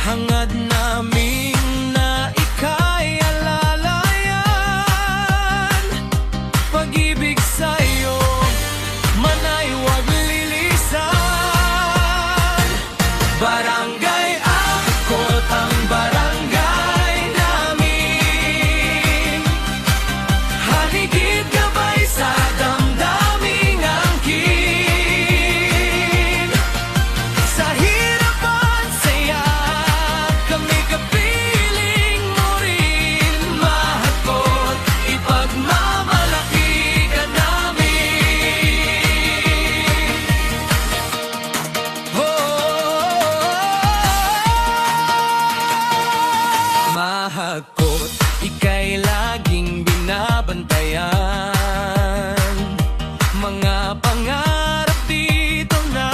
Hangad namin na ika'y alalayan. Pag-ibig sa'yo manay wag lilisan. Barangay Akot ang barangay namin. Haligid gabay sa damdaming angkin. Sa hirap at saya kami kapiling mo rin. Mahakot, ipagmamalaki ka namin. Mahakot, ika'y laging binabantayan. Mga pangarap dito na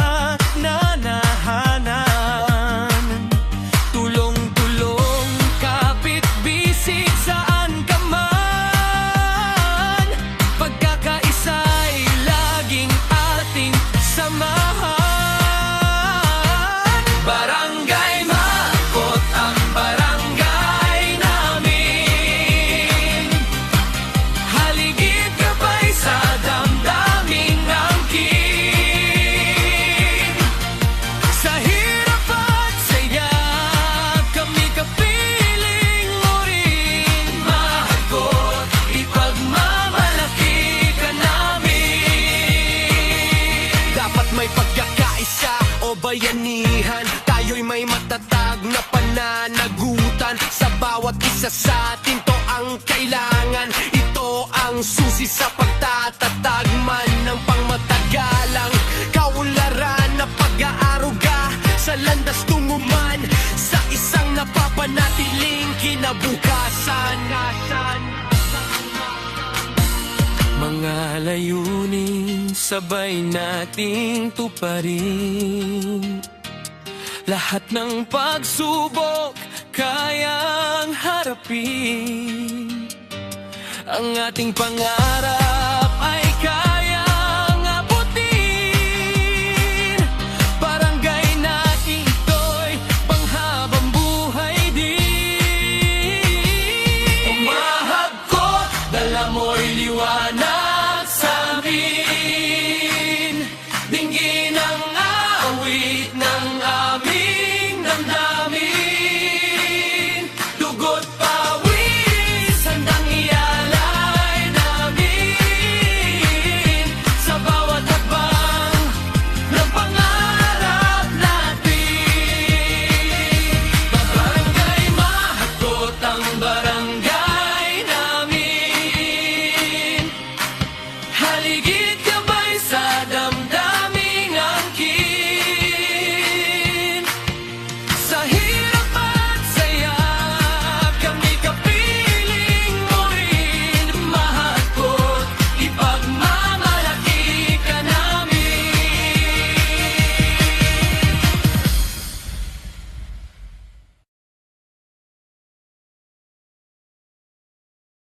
nanahanan. Tulong-tulong, kapit-bisig saan ka man. Pagkakaisa'y laging ating samahan. Barangay Makot ang barangay namin. Haligid gabay sa damdaming angkin. Sa hirap at saya kami kapiling mo rin. Mahakot, ipagmamalaki ka namin. Dapat may pagkakaisa o bayanihan. Tayo'y may matatag na pananagutan. Sa bawat isa sa atin to ang kailangan. Ito ang susi sa pagtatatag man ng pangmatagalang kaunlaran na pag-aaruga sa landas tunguman sa isang napapanatiling kinabukasan. Mga layunin sabay nating tuparin. Lahat ng pagsubok kayang harapin. Ang ating pangarap